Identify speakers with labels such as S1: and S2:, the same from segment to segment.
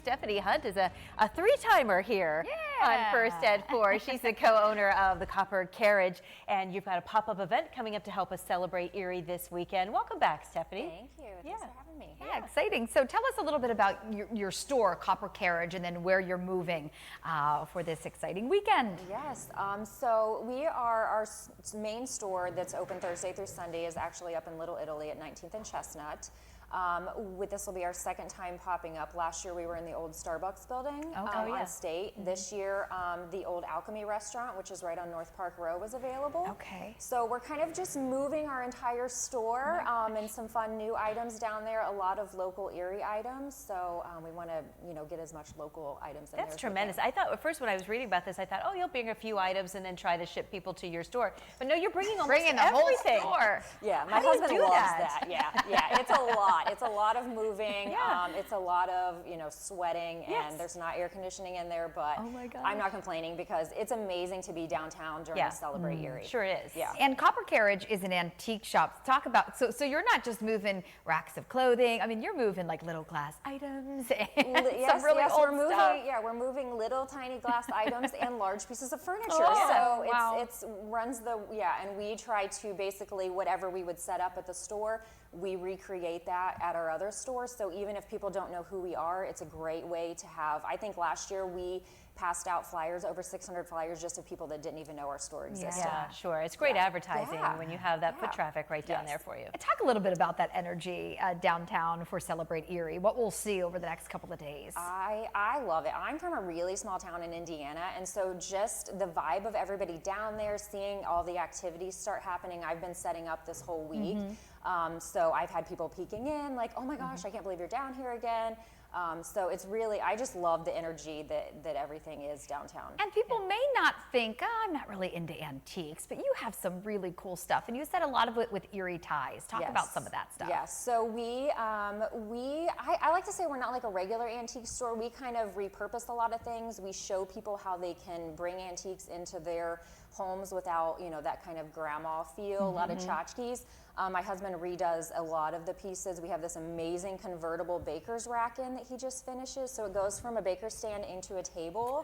S1: Stephanie Hunt is a three-timer here on First at 4. She's the co-owner of the Carriage, and you've got a pop-up event coming up to help us celebrate Erie this weekend. Welcome back, Stephanie.
S2: Thank you. Thanks for having me.
S3: Yeah, exciting. So tell us a little bit about your store, Carriage, and then where you're moving for this exciting weekend.
S2: Yes. So our main store that's open Thursday through Sunday is actually up in Little Italy at 19th and Chestnut. This will be our second time popping up. Last year we were in the old Starbucks building on State. This year the old Alchemy restaurant, which is right on North Park Row, was available.
S3: Okay.
S2: So we're kind of just moving our entire store and some fun new items down there, a lot of local Erie items. So we want to get as much local items in there.
S1: That's tremendous. I thought at first when I was reading about this, I thought, oh, you'll bring a few items and then try to ship people to your store. But no, you're bringing almost
S3: the
S1: everything.
S3: whole store.
S2: Yeah, my husband loves that. Yeah, it's a lot. It's a lot of moving. It's a lot of sweating, and there's not air conditioning in there. But I'm not complaining because it's amazing to be downtown during Celebrate Erie.
S1: Sure is.
S2: Yeah.
S3: And Carriage is an antique shop. Talk about so you're not just moving racks of clothing. I mean, you're moving like little glass items and some really old stuff.
S2: We're moving little tiny glass items and large pieces of furniture. It's runs the and we try to basically whatever we would set up at the store, we recreate that at our other stores. So even if people don't know who we are, it's a great way to have. I think last year we passed out flyers, over 600 flyers, just of people that didn't even know our store existed.
S1: Yeah, sure. It's great advertising when you have that foot traffic right down there for you.
S3: Talk a little bit about that energy downtown for Celebrate Erie. What we'll see over the next couple of days.
S2: I love it. I'm from a really small town in Indiana, and so just the vibe of everybody down there, seeing all the activities start happening. I've been setting up this whole week. So I've had people peeking in like, oh my gosh, I can't believe you're down here again. So it's really, I just love the energy that everything is downtown.
S3: And people may not think, oh, I'm not really into antiques, but you have some really cool stuff. And you said a lot of it with Erie ties. Talk about some of that stuff.
S2: Yes, so I like to say we're not like a regular antique store. We kind of repurpose a lot of things. We show people how they can bring antiques into their homes without, that kind of grandma feel, a lot of tchotchkes. My husband redoes a lot of the pieces. We have this amazing convertible baker's rack in that he just finishes. So it goes from a baker's stand into a table.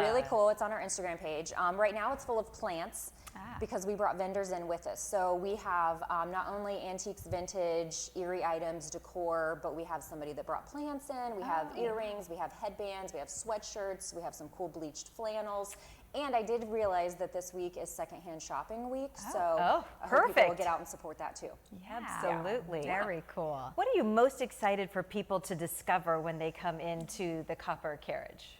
S2: Really cool. It's on our Instagram page. Right now it's full of plants because we brought vendors in with us. So we have not only antiques, vintage, Erie items, decor, but we have somebody that brought plants in. We have earrings, we have headbands, we have sweatshirts, we have some cool bleached flannels. And I did realize that this week is secondhand shopping week, so I hope people will get out and support that too.
S1: Absolutely.
S3: Very cool.
S1: What are you most excited for people to discover when they come into the Carriage?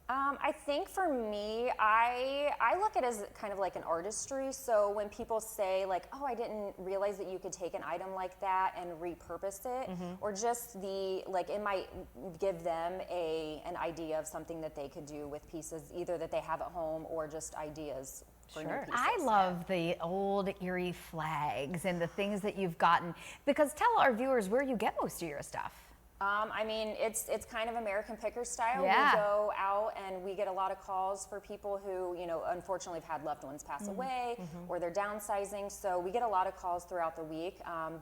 S2: I think for me, I look at it as kind of like an artistry. So when people say like, oh, I didn't realize that you could take an item like that and repurpose it, or just it might give them an idea of something that they could do with pieces, either that they have at home or just ideas for new pieces.
S3: I love the old Erie flags and the things that you've gotten, because tell our viewers where you get most of your stuff.
S2: I mean, it's kind of American Picker style. We go out and we get a lot of calls for people who, unfortunately have had loved ones pass away or they're downsizing. So we get a lot of calls throughout the week,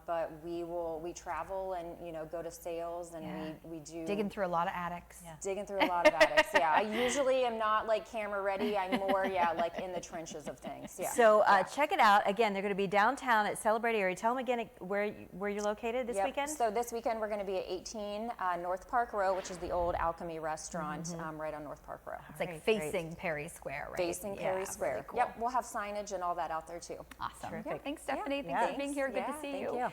S2: but we travel and, go to sales and we do.
S3: Digging through a lot of attics.
S2: Digging through a lot of attics, I usually am not like camera ready. I'm more, like in the trenches of things.
S1: So check it out. Again, they're going to be downtown at Celebrate Erie. Tell them again where you're located this weekend.
S2: So this weekend we're going to be at 18 North Park Row, which is the old Alchemy restaurant right on North Park Row.
S3: It's like facing Perry Square, right?
S2: Facing Perry Square. Really cool. Yep, we'll have signage and all that out there too.
S3: Awesome.
S1: Terrific.
S3: Thanks, Stephanie. Thanks for being here. Good to see you.